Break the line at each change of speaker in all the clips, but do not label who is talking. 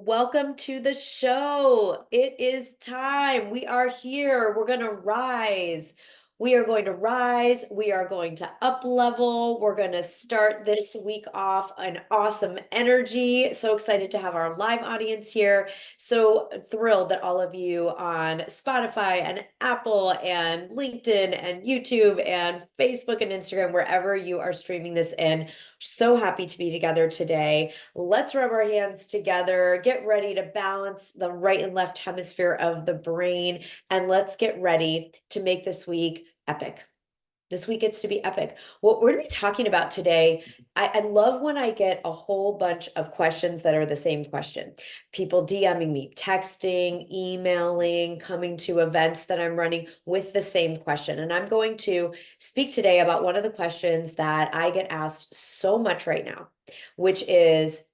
Welcome to the show. It is time. We are here. We're going to rise. We are going to rise. We are going to up level. We're going to start this week off an awesome energy. So excited to have our live audience here. So thrilled that all of you on Spotify and Apple and LinkedIn and YouTube and Facebook and Instagram, wherever you are streaming this in. So happy to be together today. Let's rub our hands together, get ready to balance the right and left hemisphere of the brain, and let's get ready to make this week epic. This week gets to be epic. What we're going to be talking about today, I love when I get a whole bunch of questions that are the same question. People DMing me, texting, emailing, coming to events that I'm running with the same question. And I'm going to speak today about one of the questions that I get asked so much right now, which is,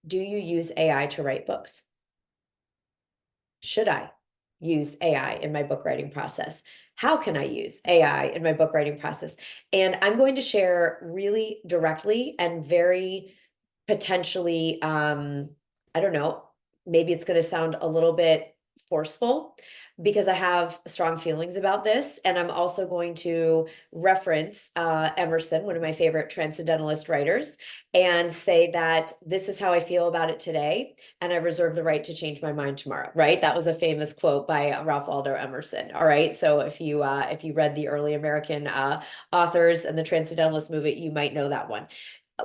do you use AI to write books? Should I use AI in my book writing process? How can I use AI in my book writing process? And I'm going to share really directly and very potentially, I don't know, maybe it's going to sound a little bit forceful because I have strong feelings about this. And I'm also going to reference Emerson, one of my favorite transcendentalist writers, and say that this is how I feel about it today, and I reserve the right to change my mind tomorrow, right? That was a famous quote by Ralph Waldo Emerson. All right. So if you read the early American authors and the transcendentalist movement, you might know that one.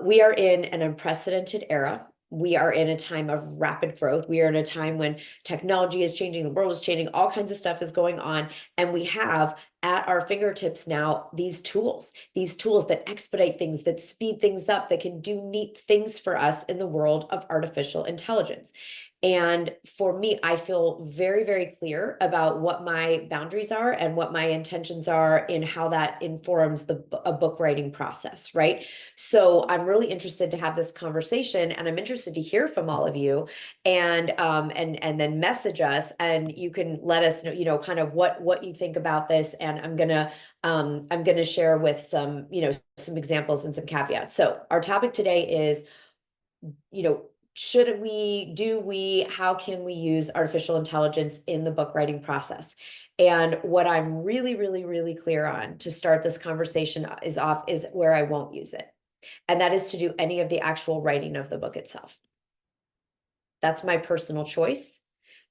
We are in an unprecedented era. We are in a time of rapid growth. We are in a time when technology is changing, the world is changing, all kinds of stuff is going on. And we have at our fingertips now these tools that expedite things, that speed things up, that can do neat things for us in the world of artificial intelligence. And for me, I feel very, very clear about what my boundaries are and what my intentions are in how that informs a book writing process, right? So I'm really interested to have this conversation, and I'm interested to hear from all of you, and then message us, and you can let us know, kind of what you think about this. And I'm gonna share with some, some examples and some caveats. So our topic today is, should we, do we, how can we use artificial intelligence in the book writing process? And what I'm really, really, really clear on to start this conversation is where I won't use it. And that is to do any of the actual writing of the book itself. That's my personal choice.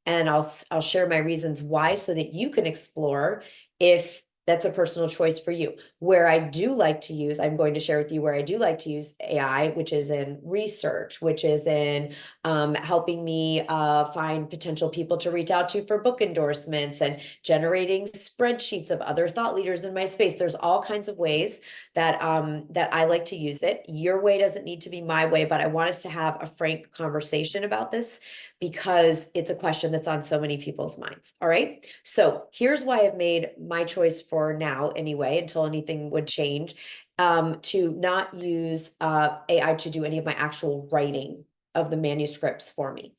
And I'll share my reasons why so that you can explore if that's a personal choice for you. Where I do like to use, I'm going to share with you where I do like to use AI, which is in research, which is in helping me find potential people to reach out to for book endorsements, and generating spreadsheets of other thought leaders in my space. There's all kinds of ways that I like to use it. Your way doesn't need to be my way, but I want us to have a frank conversation about this because it's a question that's on so many people's minds. All right. So here's why I've made my choice for now, anyway, until anything would change, to not use AI to do any of my actual writing of the manuscripts for me.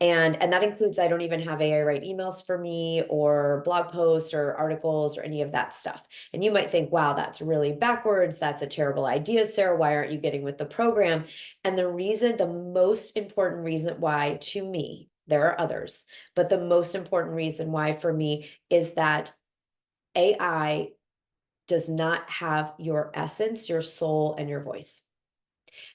And that includes, I don't even have AI write emails for me, or blog posts or articles or any of that stuff. And you might think, wow, that's really backwards. That's a terrible idea, Sarah. Why aren't you getting with the program? And the most important reason why, to me, there are others, but the most important reason why for me is that AI does not have your essence, your soul, and your voice.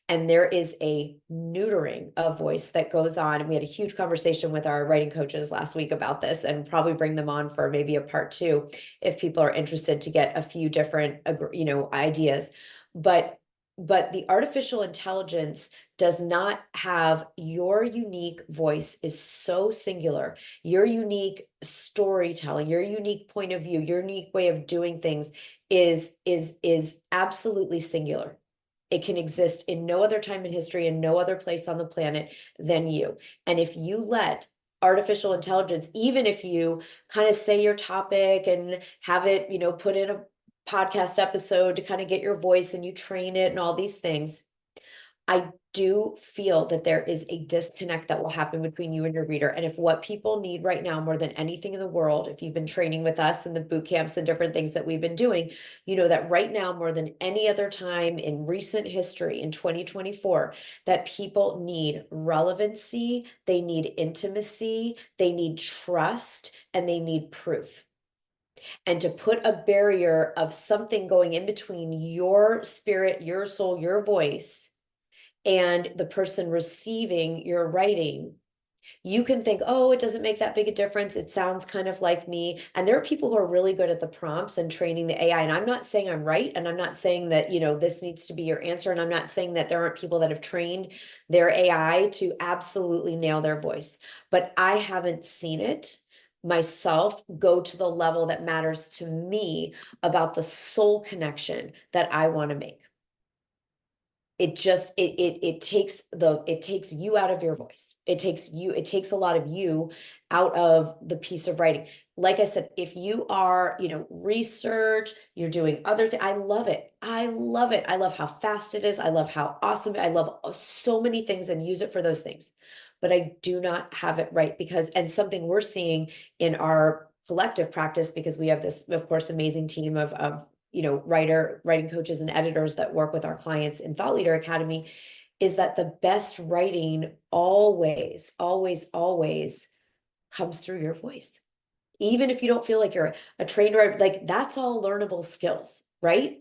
And there is a neutering of voice that goes on. And we had a huge conversation with our writing coaches last week about this, and probably bring them on for maybe a part two if people are interested to get a few different, ideas. But the artificial intelligence does not have your unique voice, is so singular. Your unique storytelling, your unique point of view, your unique way of doing things is absolutely singular. It can exist in no other time in history and no other place on the planet than you. And if you let artificial intelligence, even if you kind of say your topic and have it, put in a podcast episode to kind of get your voice and you train it and all these things, I do feel that there is a disconnect that will happen between you and your reader. And if what people need right now more than anything in the world, if you've been training with us in the boot camps and different things that we've been doing, you know that right now more than any other time in recent history in 2024, that people need relevancy, they need intimacy, they need trust, and they need proof. And to put a barrier of something going in between your spirit, your soul, your voice, and the person receiving your writing, you can think, oh, it doesn't make that big a difference. It sounds kind of like me. And there are people who are really good at the prompts and training the AI. And I'm not saying I'm right. And I'm not saying that, you know, this needs to be your answer. And I'm not saying that there aren't people that have trained their AI to absolutely nail their voice. But I haven't seen it myself go to the level that matters to me about the soul connection that I want to make. It just it takes you out of your voice. It takes a lot of you out of the piece of writing. Like I said, if you are, you know, research, you're doing other things, I love it. I love it. I love how fast it is. I love how awesome. I love so many things and use it for those things. But I do not have it right because, and something we're seeing in our collective practice, because we have this, of course, amazing team of you know, writing coaches and editors that work with our clients in Thought Leader Academy, is that the best writing always, always, always comes through your voice. Even if you don't feel like you're a trained writer, like that's all learnable skills, right?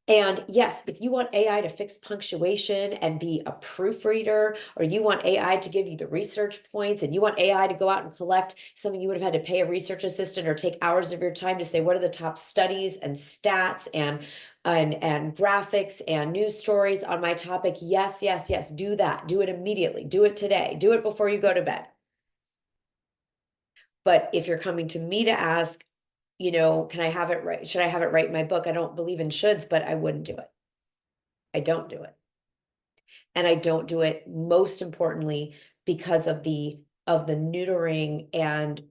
And yes, if you want AI to fix punctuation and be a proofreader, or you want AI to give you the research points, and you want AI to go out and collect something you would have had to pay a research assistant or take hours of your time to say, what are the top studies and stats and graphics and news stories on my topic? Yes, yes, yes, do that. Do it immediately. Do it today. Do it before you go to bed. But if you're coming to me to ask, you know, can I have it right? Should I have it right in my book? I don't believe in shoulds, but I wouldn't do it. I don't do it. And I don't do it most importantly because of the neutering and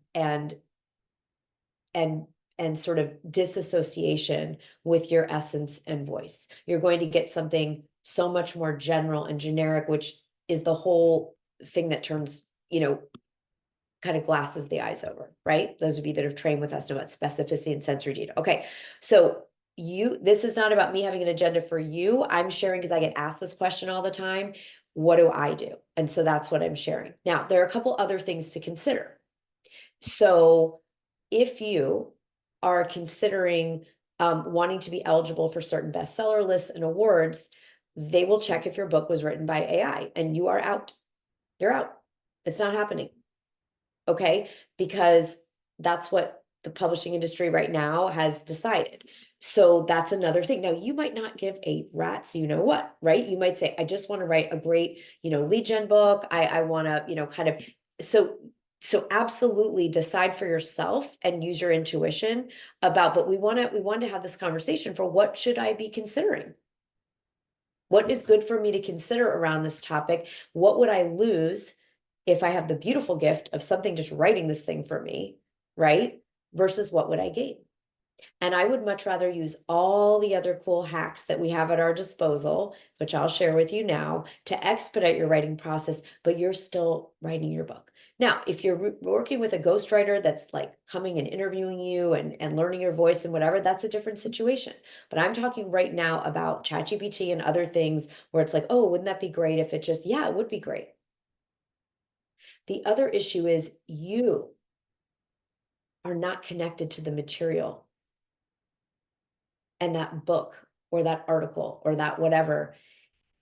and sort of disassociation with your essence and voice. You're going to get something so much more general and generic, which is the whole thing that turns, you know, kind of glasses the eyes over, right? Those of you that have trained with us know about specificity and sensory detail. Okay, so this is not about me having an agenda for you. I'm sharing because I get asked this question all the time. What do I do? And so that's what I'm sharing. Now, there are a couple other things to consider. So if you are considering wanting to be eligible for certain bestseller lists and awards, they will check if your book was written by AI, and you are out. You're out. It's not happening. Okay, because that's what the publishing industry right now has decided. So that's another thing. Now, you might not give a rat's you know what, right? You might say, I just want to write a great, you know, lead gen book. I want to, you know, kind of, so absolutely decide for yourself and use your intuition about, but we want to have this conversation for what should I be considering? What is good for me to consider around this topic? What would I lose if I have the beautiful gift of something just writing this thing for me, right? Versus what would I gain? And I would much rather use all the other cool hacks that we have at our disposal, which I'll share with you now, to expedite your writing process, but you're still writing your book. Now, if you're working with a ghostwriter that's like coming and interviewing you and learning your voice and whatever, that's a different situation. But I'm talking right now about ChatGPT and other things where it's like, oh, wouldn't that be great if it just, yeah, it would be great. The other issue is you are not connected to the material and that book or that article or that whatever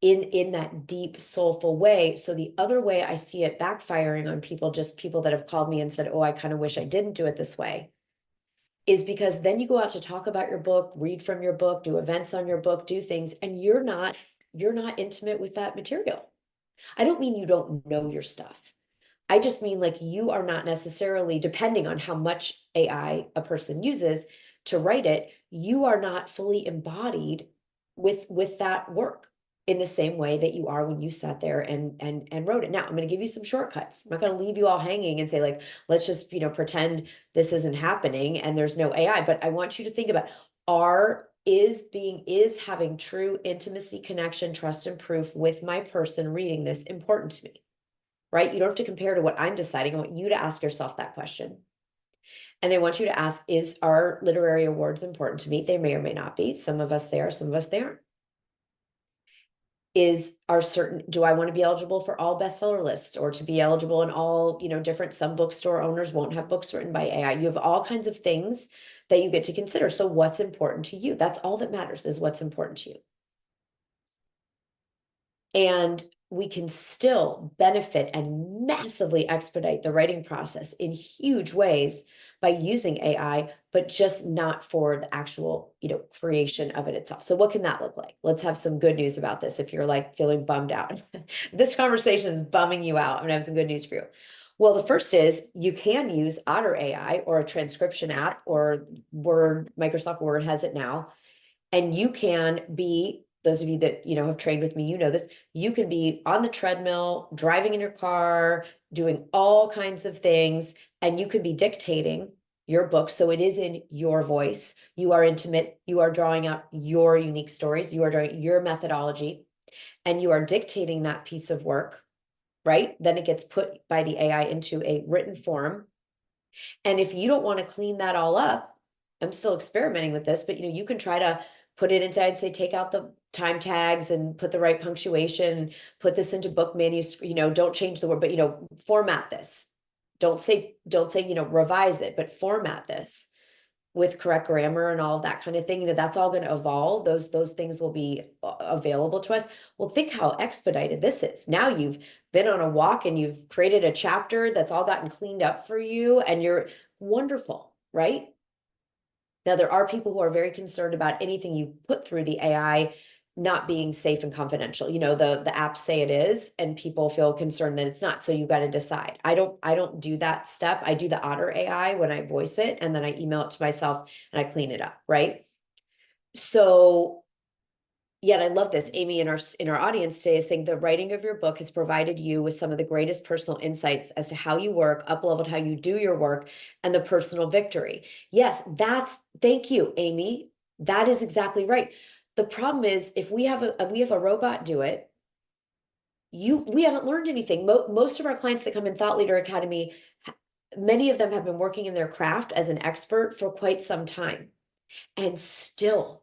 in that deep soulful way. So the other way I see it backfiring on people, just people that have called me and said, oh, I kind of wish I didn't do it this way, is because then you go out to talk about your book, read from your book, do events on your book, do things, and you're not intimate with that material. I don't mean you don't know your stuff. I just mean like you are not necessarily, depending on how much AI a person uses to write it, you are not fully embodied with that work in the same way that you are when you sat there and wrote it. Now, I'm going to give you some shortcuts. I'm not going to leave you all hanging and say like, let's just, you know, pretend this isn't happening and there's no AI, but I want you to think about, are is having true intimacy, connection, trust, and proof with my person reading this important to me, right? You don't have to compare to what I'm deciding. I want you to ask yourself that question. And they want you to ask, are literary awards important to me? They may or may not be. Some of us they are, some of us they aren't. Do I want to be eligible for all bestseller lists or to be eligible in all, different, some bookstore owners won't have books written by AI. You have all kinds of things that you get to consider. So what's important to you? That's all that matters, is what's important to you. And we can still benefit and massively expedite the writing process in huge ways by using AI, but just not for the actual, creation of it itself. So what can that look like? Let's have some good news about this. If you're like feeling bummed out, this conversation is bumming you out, I'm gonna have some good news for you. Well, the first is you can use Otter AI or a transcription app, or Word, Microsoft Word has it now. And you can be, those of you that, have trained with me, this, you can be on the treadmill, driving in your car, doing all kinds of things, and you can be dictating your book. So it is in your voice. You are intimate. You are drawing out your unique stories. You are drawing your methodology, and you are dictating that piece of work, right? Then it gets put by the AI into a written form. And if you don't want to clean that all up, I'm still experimenting with this, but you can try to put it into, I'd say, take out the time tags and put the right punctuation, put this into book manuscript, don't change the word, but format this. Don't say, revise it, but format this with correct grammar and all of that kind of thing. That's all going to evolve. Those things will be available to us. Well, think how expedited this is. Now you've been on a walk and you've created a chapter that's all gotten cleaned up for you, and you're wonderful, right? Now, there are people who are very concerned about anything you put through the AI not being safe and confidential. The apps say it is, and people feel concerned that it's not. So you got to decide. I don't do that step. I do the Otter AI when I voice it, and then I email it to myself and I clean it up, right? So yet I love this. Amy in our audience today is saying the writing of your book has provided you with some of the greatest personal insights as to how you work, up-leveled how you do your work, and the personal victory. Yes, thank you, Amy. That is exactly right. The problem is if we have a robot do it, we haven't learned anything. Most of our clients that come in Thought Leader Academy, many of them have been working in their craft as an expert for quite some time. And still,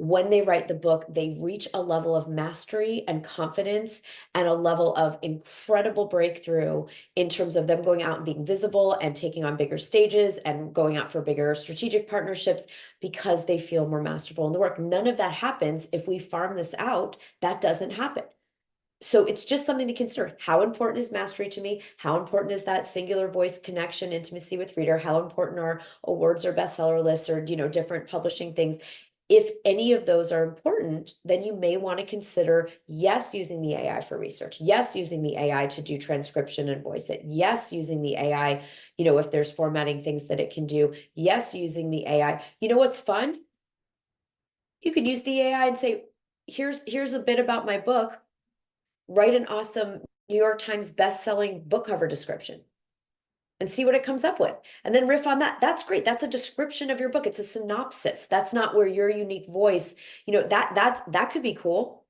when they write the book, they reach a level of mastery and confidence and a level of incredible breakthrough in terms of them going out and being visible and taking on bigger stages and going out for bigger strategic partnerships because they feel more masterful in the work. None of that happens if we farm this out. That doesn't happen. So it's just something to consider. How important is mastery to me? How important is that singular voice connection, intimacy with reader? How important are awards or bestseller lists or, different publishing things? If any of those are important, then you may want to consider, yes, using the AI for research. Yes, using the AI to do transcription and voice it. Yes, using the AI, if there's formatting things that it can do. Yes, using the AI. You know what's fun? You could use the AI and say, here's a bit about my book. Write an awesome New York Times best-selling book cover description and see what it comes up with. And then riff on that. That's great. That's a description of your book. It's a synopsis. That's not where your unique voice, that could be cool.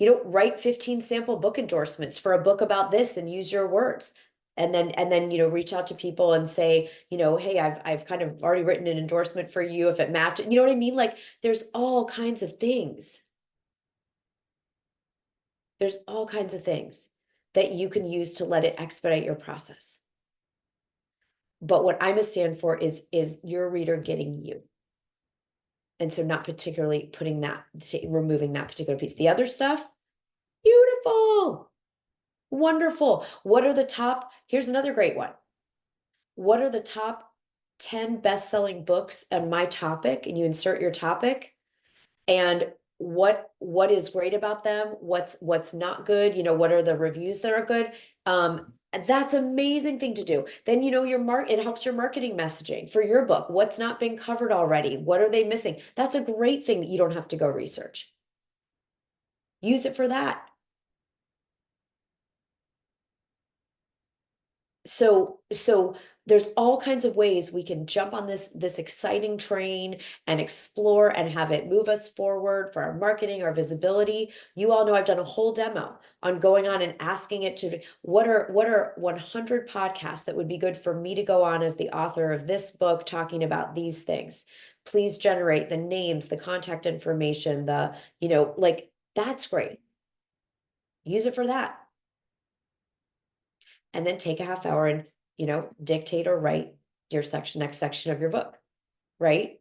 Write 15 sample book endorsements for a book about this and use your words. And then reach out to people and say, hey, I've kind of already written an endorsement for you if it matches. You know what I mean? Like there's all kinds of things. There's all kinds of things that you can use to let it expedite your process. But what I'm a stand for is your reader getting you. And so not particularly removing that particular piece. The other stuff, beautiful, wonderful. Here's another great one. What are the top 10 best-selling books on my topic? And you insert your topic. And what is great about them, what's not good, what are the reviews that are good. That's amazing thing to do. Then it helps your marketing messaging for your book. What's not been covered already? What are they missing? That's a great thing that you don't have to go research. Use it for that. So there's all kinds of ways we can jump on this exciting train and explore and have it move us forward for our marketing, our visibility. You all know I've done a whole demo on going on and asking it to what are 100 podcasts that would be good for me to go on as the author of this book talking about these things. Please generate the names, the contact information, the, like that's great. Use it for that. And then take a half hour and, dictate or write your next section of your book, right?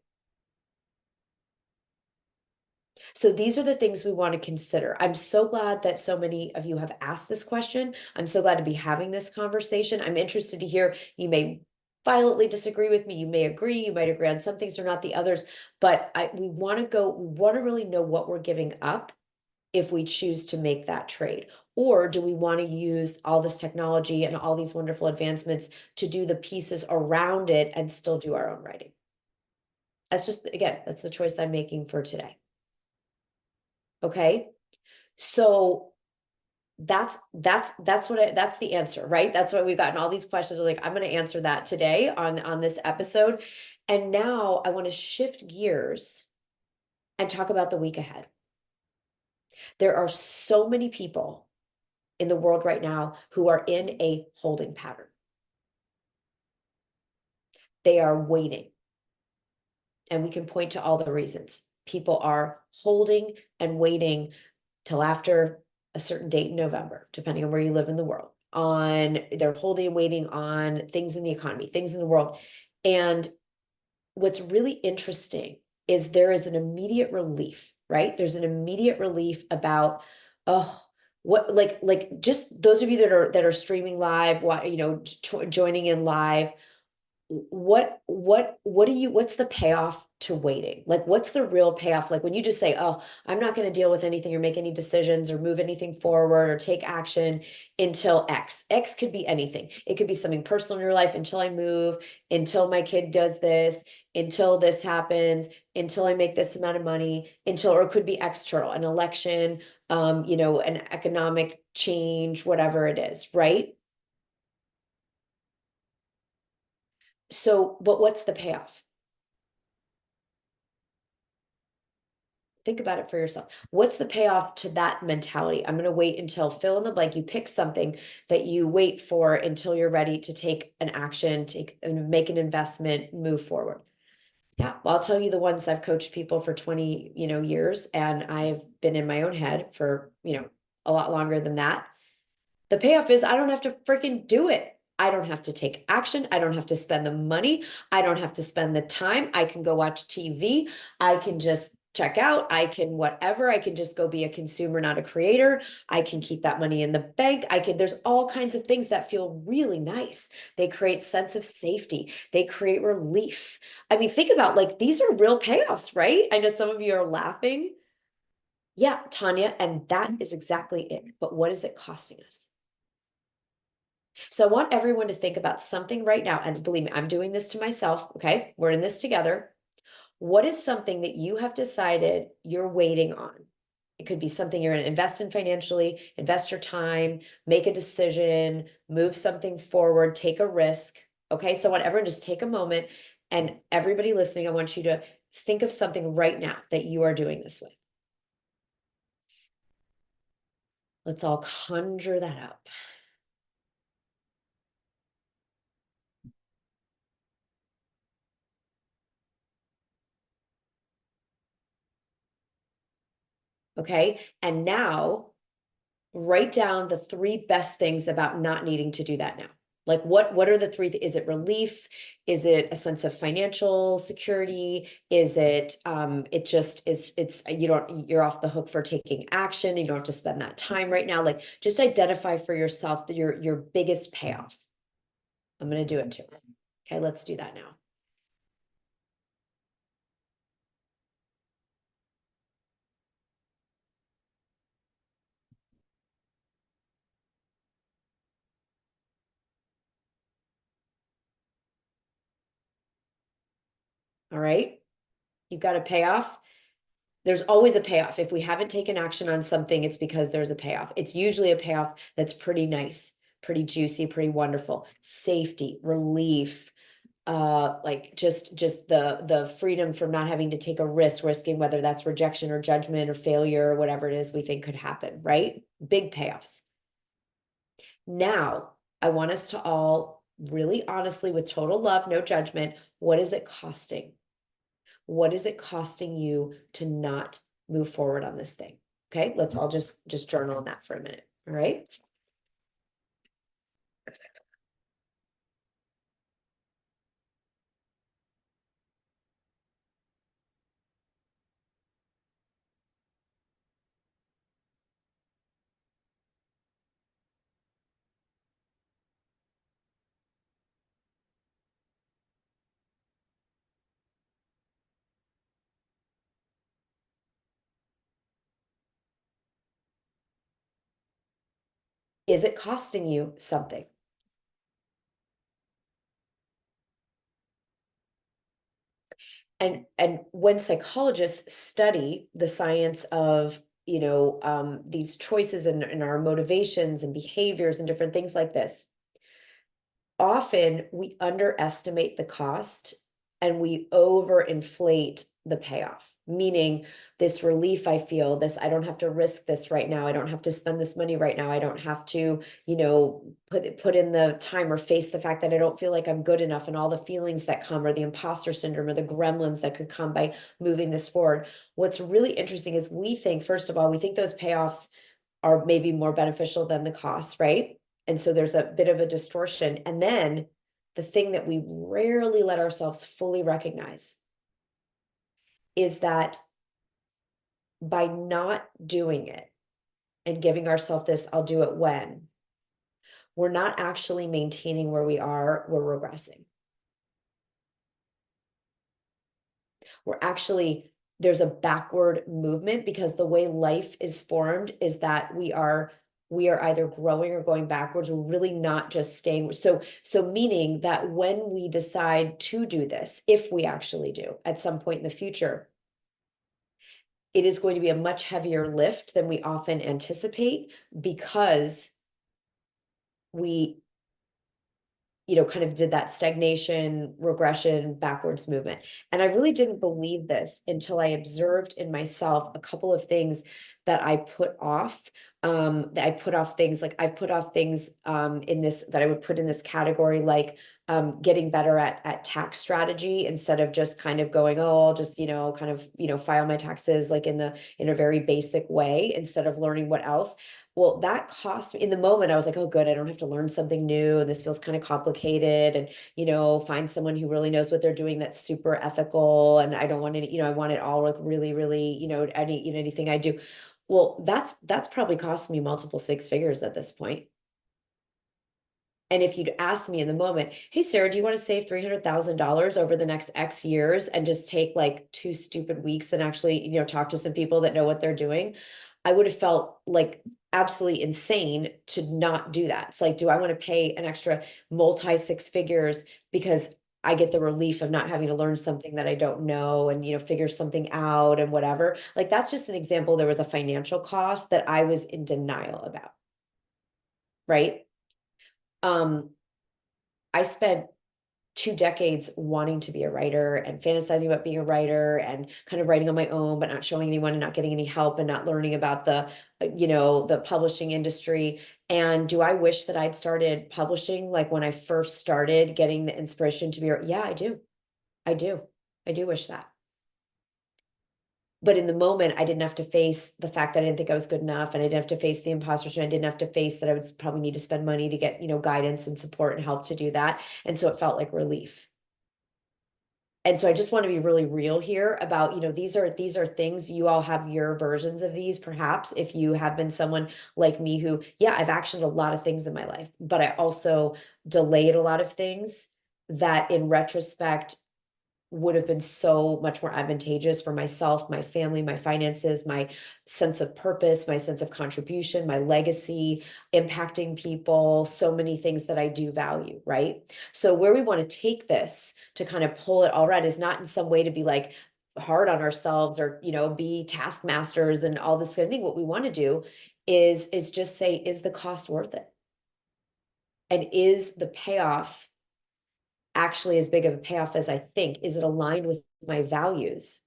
So these are the things we want to consider. I'm so glad that so many of you have asked this question. I'm so glad to be having this conversation. I'm interested to hear, you may violently disagree with me, you may agree, you might agree on some things or not the others, but we want to really know what we're giving up if we choose to make that trade. Or do we want to use all this technology and all these wonderful advancements to do the pieces around it and still do our own writing? That's just, again, that's the choice I'm making for today. Okay. So that's the answer, right? That's why we've gotten all these questions. We're like, I'm going to answer that today on this episode. And now I want to shift gears and talk about the week ahead. There are so many people in the world right now who are in a holding pattern. They are waiting. And we can point to all the reasons. People are holding and waiting till after a certain date in November, depending on where you live in the world. They're holding and waiting on things in the economy, things in the world. And what's really interesting is there is an immediate relief, right? There's an immediate relief about, oh, what, like just those of you that are streaming live, joining in live, what's the payoff to waiting? Like, what's the real payoff? Like when you just say, oh, I'm not going to deal with anything or make any decisions or move anything forward or take action until X could be anything. It could be something personal in your life, until I move, until my kid does this, until this happens, until I make this amount of money, or it could be external, an election, an economic change, whatever it is, right? So, but what's the payoff? Think about it for yourself. What's the payoff to that mentality? I'm going to wait until fill in the blank. You pick something that you wait for until you're ready to take an action, make an investment, move forward. Yeah, well, I'll tell you the ones I've coached people for 20, years, and I've been in my own head for, a lot longer than that. The payoff is I don't have to freaking do it. I don't have to take action. I don't have to spend the money. I don't have to spend the time. I can go watch TV. I can just check out. I can whatever. I can just go be a consumer, not a creator. I can keep that money in the bank. There's all kinds of things that feel really nice. They create sense of safety. They create relief. I mean, think about, like, these are real payoffs, right? I know some of you are laughing. Yeah, Tanya, and that is exactly it. But what is it costing us? So I want everyone to think about something right now. And believe me, I'm doing this to myself. Okay. We're in this together. What is something that you have decided you're waiting on? It could be something you're going to invest in financially, invest your time, make a decision, move something forward, take a risk. Okay. So I want everyone just take a moment, and everybody listening, I want you to think of something right now that you are doing this with. Let's all conjure that up. Okay. And now write down the three best things about not needing to do that now. Like what are the three? Is it relief? Is it a sense of financial security? Is it it just is you're off the hook for taking action. You don't have to spend that time right now. Like, just identify for yourself your biggest payoff. I'm going to do it too. Okay, let's do that now. All right. You've got a payoff. There's always a payoff. If we haven't taken action on something, it's because there's a payoff. It's usually a payoff that's pretty nice, pretty juicy, pretty wonderful. Safety, relief, like just the freedom from not having to take a risk, risking whether that's rejection or judgment or failure or whatever it is we think could happen, right? Big payoffs. Now, I want us to all really honestly, with total love, no judgment, what is it costing? What is it costing you to not move forward on this thing? Okay, let's all just journal on that for a minute. All right. Is it costing you something? And when psychologists study the science of, these choices and our motivations and behaviors and different things like this, often we underestimate the cost and we overinflate the payoff, meaning this relief I feel, this I don't have to risk this right now, I don't have to spend this money right now, I don't have to, put in the time or face the fact that I don't feel like I'm good enough, and all the feelings that come, or the imposter syndrome, or the gremlins that could come by moving this forward. What's really interesting is we think, first of all, we think those payoffs are maybe more beneficial than the costs, right? And so there's a bit of a distortion. And then the thing that we rarely let ourselves fully recognize is that by not doing it and giving ourselves this, I'll do it when, we're not actually maintaining where we are, we're regressing. We're actually, there's a backward movement, because the way life is formed is that we are either growing or going backwards. We're really not just staying. So meaning that when we decide to do this, if we actually do at some point in the future, it is going to be a much heavier lift than we often anticipate, because we kind of did that stagnation, regression, backwards movement. And I really didn't believe this until I observed in myself a couple of things that I put off. That I put off things, like I've put off things in this, that I would put in this category, like getting better at tax strategy, instead of just kind of going, oh, I'll just, kind of, file my taxes like in a very basic way, instead of learning what else. Well, that cost me in the moment. I was like, oh, good, I don't have to learn something new. And this feels kind of complicated. And, find someone who really knows what they're doing that's super ethical. And I don't want any, I want it all like really, really, anything I do. Well, that's probably cost me multiple six figures at this point. And if you'd asked me in the moment, hey, Sarah, do you want to save $300,000 over the next X years and just take like 2 stupid weeks and actually, talk to some people that know what they're doing? I would have felt like absolutely insane to not do that. It's like, do I want to pay an extra multi six figures because I get the relief of not having to learn something that I don't know and, figure something out and whatever? Like, that's just an example. There was a financial cost that I was in denial about, right? Um, I spent 2 decades wanting to be a writer and fantasizing about being a writer and kind of writing on my own, but not showing anyone and not getting any help and not learning about the publishing industry. And do I wish that I'd started publishing like when I first started getting the inspiration to be, yeah, I do. I do. I do wish that. But in the moment, I didn't have to face the fact that I didn't think I was good enough, and I didn't have to face the imposter syndrome. I didn't have to face that I would probably need to spend money to get, guidance and support and help to do that. And so it felt like relief. And so I just want to be really real here about, these are things. You all have your versions of these, perhaps, if you have been someone like me who, yeah, I've actioned a lot of things in my life, but I also delayed a lot of things that in retrospect would have been so much more advantageous for myself, my family, my finances, my sense of purpose, my sense of contribution, my legacy, impacting people, so many things that I do value, right? So where we want to take this to kind of pull it all right is not in some way to be like hard on ourselves or, be taskmasters and all this kind of thing. What we want to do is just say, is the cost worth it? And is the payoff actually as big of a payoff as I think? Is it aligned with my values?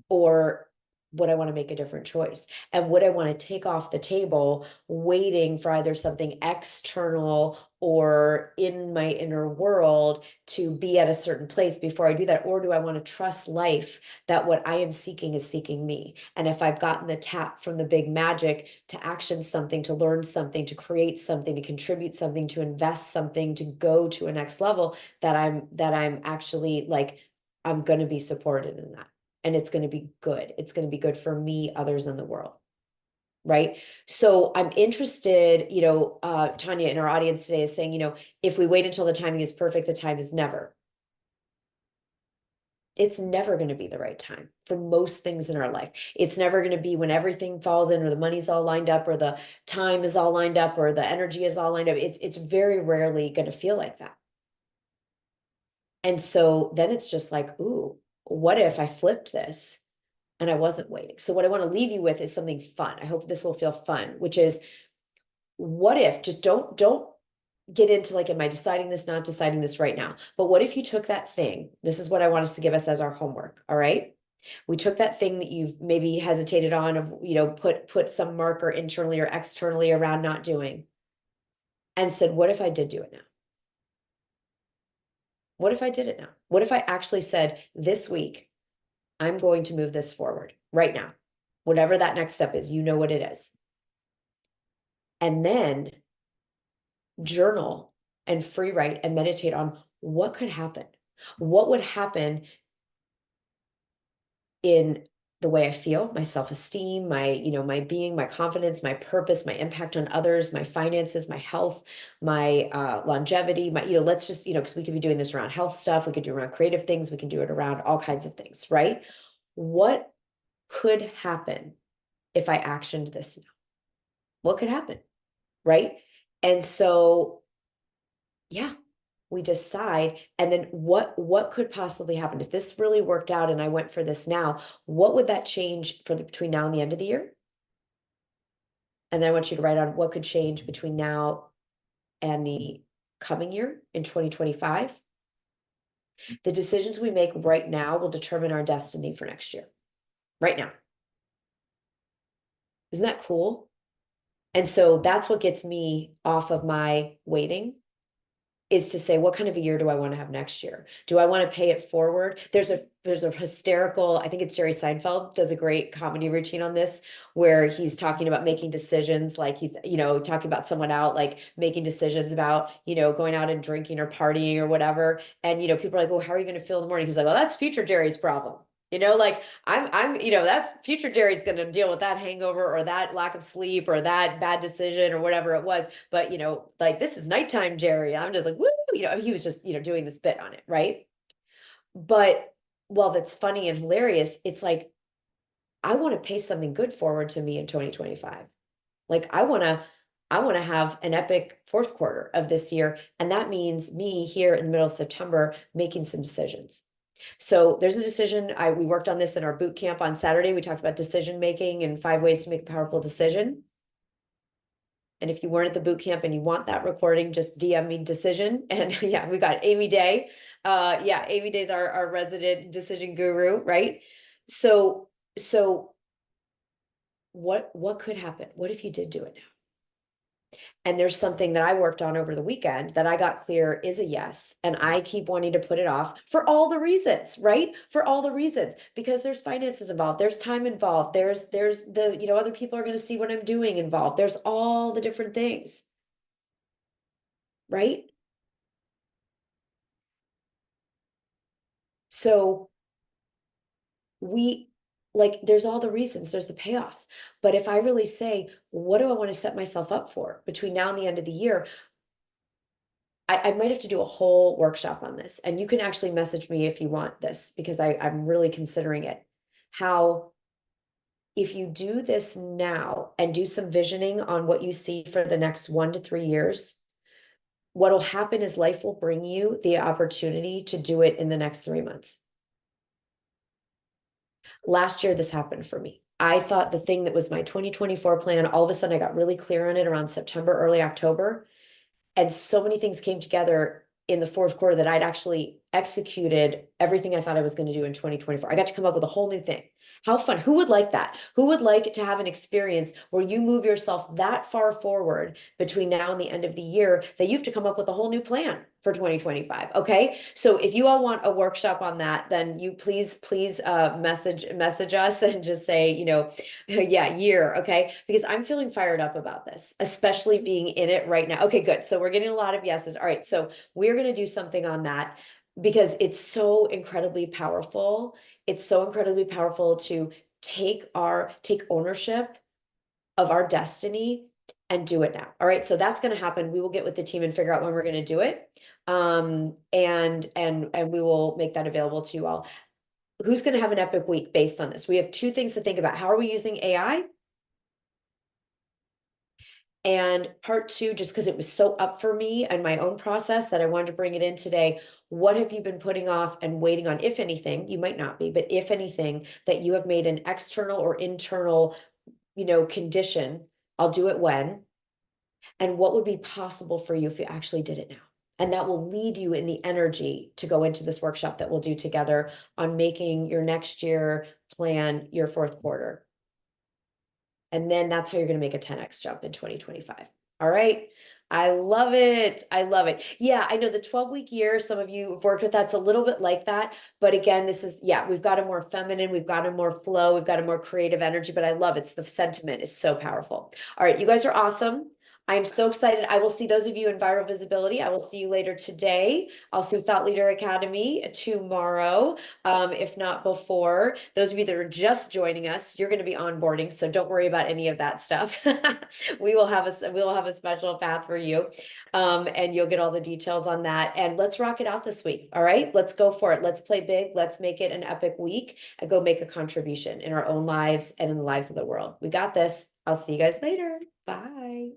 Or would I want to make a different choice? And would I want to take off the table waiting for either something external or in my inner world to be at a certain place before I do that? Or do I want to trust life that what I am seeking is seeking me? And if I've gotten the tap from the big magic to action something, to learn something, to create something, to contribute something, to invest something, to go to a next level, that I'm actually like, I'm going to be supported in that, and it's going to be good. It's going to be good for me, others in the world. Right. So I'm interested, Tanya in our audience today is saying, if we wait until the timing is perfect, the time is never. It's never going to be the right time for most things in our life. It's never going to be when everything falls in, or the money's all lined up, or the time is all lined up, or the energy is all lined up. It's very rarely going to feel like that. And so then it's just like, ooh, what if I flipped this and I wasn't waiting? So what I want to leave you with is something fun. I hope this will feel fun, which is, what if, just don't get into like, am I deciding this, not deciding this right now? But what if you took that thing? This is what I want us to give us as our homework. All right. We took that thing that you've maybe hesitated on, of, put some marker internally or externally around not doing, and said, what if I did do it now? What if I did it now? What if I actually said, this week, I'm going to move this forward right now, whatever that next step is, what it is. And then journal and free write and meditate on what could happen. What would happen in the way I feel, my self-esteem, my being, my confidence, my purpose, my impact on others, my finances, my health, my longevity, let's just, because we could be doing this around health stuff. We could do around creative things. We can do it around all kinds of things, right? What could happen if I actioned this now? What could happen? Right? And so, yeah, we decide. And then what could possibly happen if this really worked out and I went for this now? What would that change between now and the end of the year? And then I want you to write on what could change between now and the coming year in 2025. The decisions we make right now will determine our destiny for next year. Right now. Isn't that cool? And so that's what gets me off of my waiting, is to say, what kind of a year do I want to have next year? Do I want to pay it forward? There's a hysterical, I think it's Jerry Seinfeld does a great comedy routine on this, where he's talking about making decisions, like he's, talking about someone out, like making decisions about, going out and drinking or partying or whatever. And, people are like, oh, how are you going to feel in the morning? He's like, well, that's future Jerry's problem. Like that's future Jerry's going to deal with that hangover or that lack of sleep or that bad decision or whatever it was. But, like, this is nighttime Jerry. I'm just like, woo, he was just, doing this bit on it. Right. But while that's funny and hilarious, it's like, I want to pay something good forward to me in 2025. Like, I want to have an epic fourth quarter of this year. And that means me here in the middle of September making some decisions. So there's a decision. We worked on this in our boot camp on Saturday. We talked about decision making and 5 ways to make a powerful decision. And if you weren't at the boot camp and you want that recording, just DM me decision. And yeah, we got Amy Day. Amy Day's our resident decision guru, right? So what could happen? What if you did do it now? And there's something that I worked on over the weekend that I got clear is a yes. And I keep wanting to put it off for all the reasons, right? For all the reasons, because there's finances involved, there's time involved, there's the, other people are going to see what I'm doing involved. There's all the different things, right? So there's all the reasons, there's the payoffs. But if I really say, what do I want to set myself up for between now and the end of the year? I might have to do a whole workshop on this, and you can actually message me if you want this, because I'm really considering it. How, if you do this now and do some visioning on what you see for the next 1 to 3 years, what'll happen is life will bring you the opportunity to do it in the next 3 months. Last year, this happened for me. I thought the thing that was my 2024 plan, all of a sudden I got really clear on it around September, early October. And so many things came together in the fourth quarter that I'd actually executed everything I thought I was going to do in 2024. I got to come up with a whole new thing. How fun. Who would like that? Who would like to have an experience where you move yourself that far forward between now and the end of the year that you have to come up with a whole new plan for 2025? Okay. So if you all want a workshop on that, then you please message us and just say, yeah, year. Okay. Because I'm feeling fired up about this, especially being in it right now. Okay, good. So we're getting a lot of yeses. All right. So we're going to do something on that because it's so incredibly powerful. It's so incredibly powerful to take ownership of our destiny and do it now. All right. So that's going to happen. We will get with the team and figure out when we're going to do it. And we will make that available to you all. Who's going to have an epic week based on this? We have two things to think about. How are we using AI? And part two, just because it was so up for me and my own process that I wanted to bring it in today. What have you been putting off and waiting on, if anything? You might not be, but if anything, that you have made an external or internal, condition. I'll do it when, and what would be possible for you if you actually did it now. And that will lead you in the energy to go into this workshop that we'll do together on making your next year plan your fourth quarter. And then that's how you're going to make a 10x jump in 2025. All right. I love it. I love it. Yeah, I know the 12-week year, some of you have worked with that's a little bit like that. But again, we've got a more feminine, we've got a more flow, we've got a more creative energy, but I love it. The sentiment is so powerful. All right, you guys are awesome. I'm so excited. I will see those of you in Viral Visibility. I will see you later today. I'll see Thought Leader Academy tomorrow, if not before. Those of you that are just joining us, you're going to be onboarding, so don't worry about any of that stuff. We will have a special path for you, and you'll get all the details on that. And let's rock it out this week. All right, let's go for it. Let's play big. Let's make it an epic week and go make a contribution in our own lives and in the lives of the world. We got this. I'll see you guys later. Bye.